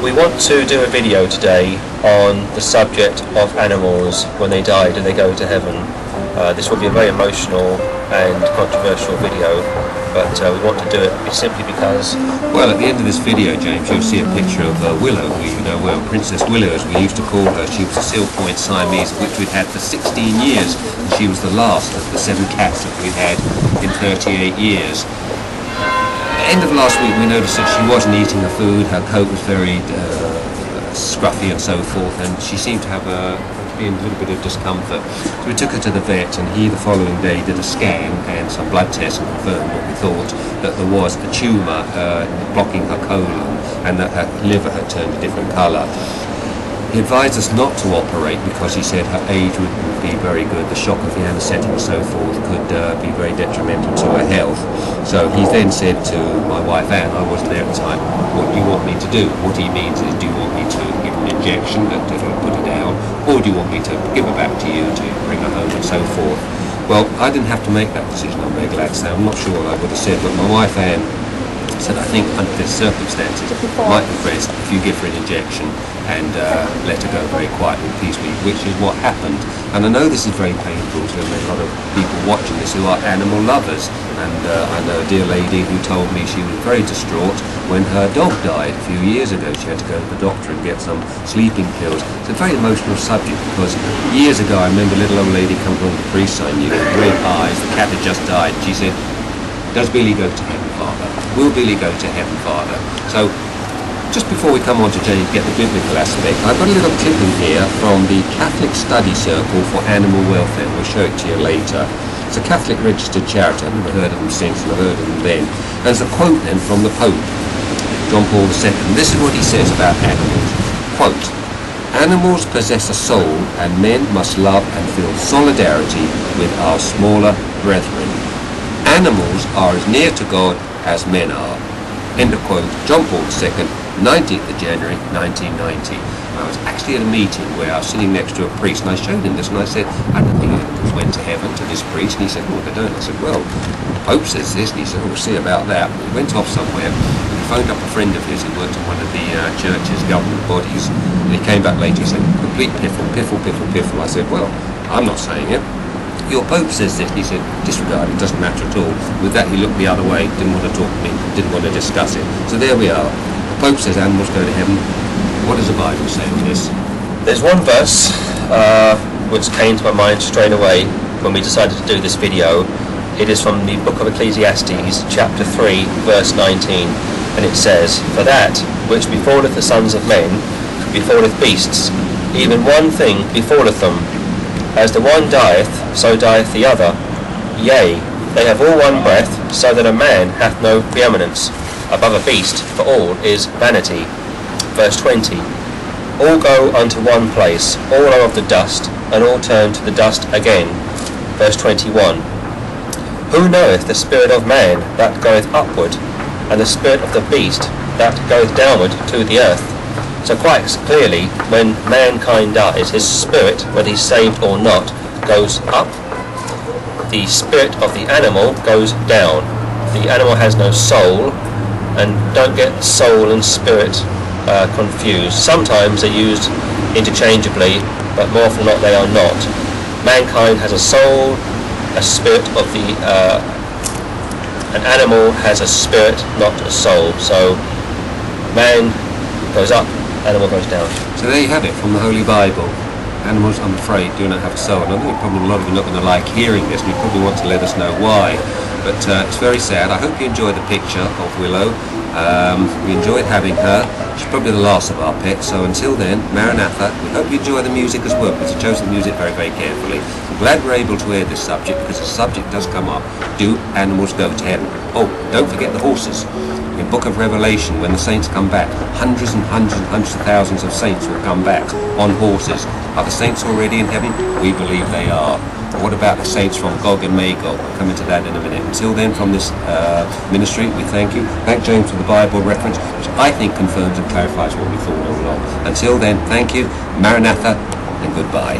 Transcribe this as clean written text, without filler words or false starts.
We want to do a video today on the subject of animals when they die. Do they go to heaven? This will be a very emotional and controversial video, but we want to do it simply because... Well, at the end of this video, James, you'll see a picture of Willow, who you know well, Princess Willow, as we used to call her. She was a Seal Point Siamese, which we'd had for 16 years, and she was the last of the 7 cats that we'd had in 38 years. At the end of last week, we noticed that she wasn't eating her food, her coat was very scruffy and so forth, and she seemed to have be in a little bit of discomfort. So we took her to the vet, and he the following day did a scan and some blood tests and confirmed what we thought, that there was a tumour blocking her colon and that her liver had turned a different colour. He advised us not to operate because he said her age wouldn't be very good. The shock of the anaesthetic and so forth could be very detrimental to her health. So he then said to my wife Anne, I wasn't there at the time, what do you want me to do? What he means is, do you want me to give an injection that will put her down, or do you want me to give her back to you to bring her home and so forth? Well, I didn't have to make that decision, I'm very glad to say. I'm not sure what I would have said, but my wife Anne said, I think under the circumstances it might be best if you give her an injection and let her go very quietly and peacefully, which is what happened. And I know this is very painful to a lot of people watching this who are animal lovers, and I know a dear lady who told me she was very distraught when her dog died a few years ago. She had to go to the doctor and get some sleeping pills. It's a very emotional subject because years ago I remember a little old lady coming from the priest I knew with red eyes. The cat had just died. She said, does Billy go to heaven, Father? Will Billy go to heaven, Father? So, just before we come on to get the biblical aspect, I've got a little clipping here from the Catholic Study Circle for Animal Welfare. We'll show it to you later. It's a Catholic registered charity. I've never heard of them since, and I've heard of them then. There's a quote then from the Pope, John Paul II. And this is what he says about animals. Quote, animals possess a soul, and men must love and feel solidarity with our smaller brethren. Animals are as near to God as men are. End of quote. John Paul II, 19th of January 1990. I was actually at a meeting where I was sitting next to a priest, and I showed him this, and I said, I don't think animals went to heaven, to this priest. And he said, oh, they don't. I said, well, the Pope says this. And he said, oh, we'll see about that. And he went off somewhere, and he phoned up a friend of his who worked in one of the church's government bodies, and he came back later and said, complete piffle, piffle, piffle, piffle. I said, well, I'm not saying it. Your Pope says this. And he said, disregard, it doesn't matter at all. With that, he looked the other way, didn't want to talk to me, didn't want to discuss it. So there we are. The Pope says animals go to heaven. What does the Bible say on this? There's one verse which came to my mind straight away when we decided to do this video. It is from the book of Ecclesiastes, chapter 3, verse 19, and it says, for that which befalleth the sons of men befalleth beasts, even one thing befalleth them. As the one dieth, so dieth the other. Yea, they have all one breath, so that a man hath no preeminence above a beast, for all is vanity. Verse 20. All go unto one place, all are of the dust, and all turn to the dust again. Verse 21. Who knoweth the spirit of man that goeth upward, and the spirit of the beast that goeth downward to the earth? So quite clearly, when mankind dies, his spirit, whether he's saved or not, goes up. The spirit of the animal goes down. The animal has no soul, and don't get soul and spirit confused. Sometimes they're used interchangeably, but more often than not they are not. Mankind has a soul, a spirit of the... an animal has a spirit, not a soul. So man goes up, animal goes down. So there you have it from the Holy Bible. Animals, I'm afraid, do not have a soul. And I think probably a lot of you are not going to like hearing this, and you probably want to let us know why. But it's very sad. I hope you enjoyed the picture of Willow. We enjoyed having her. She's probably the last of our pets. So until then, Maranatha, we hope you enjoy the music as well, because we chose the music very, very carefully. I'm glad we're able to air this subject, because the subject does come up. Do animals go to heaven? Oh, don't forget the horses. In Book of Revelation, when the saints come back, hundreds and hundreds and hundreds of thousands of saints will come back on horses. Are the saints already in heaven? We believe they are. But what about the saints from Gog and Magog? We'll come into that in a minute. Until then, from this ministry, we thank you. Thank James for the Bible reference, which I think confirms and clarifies what we thought all along. Until then, thank you, Maranatha, and goodbye.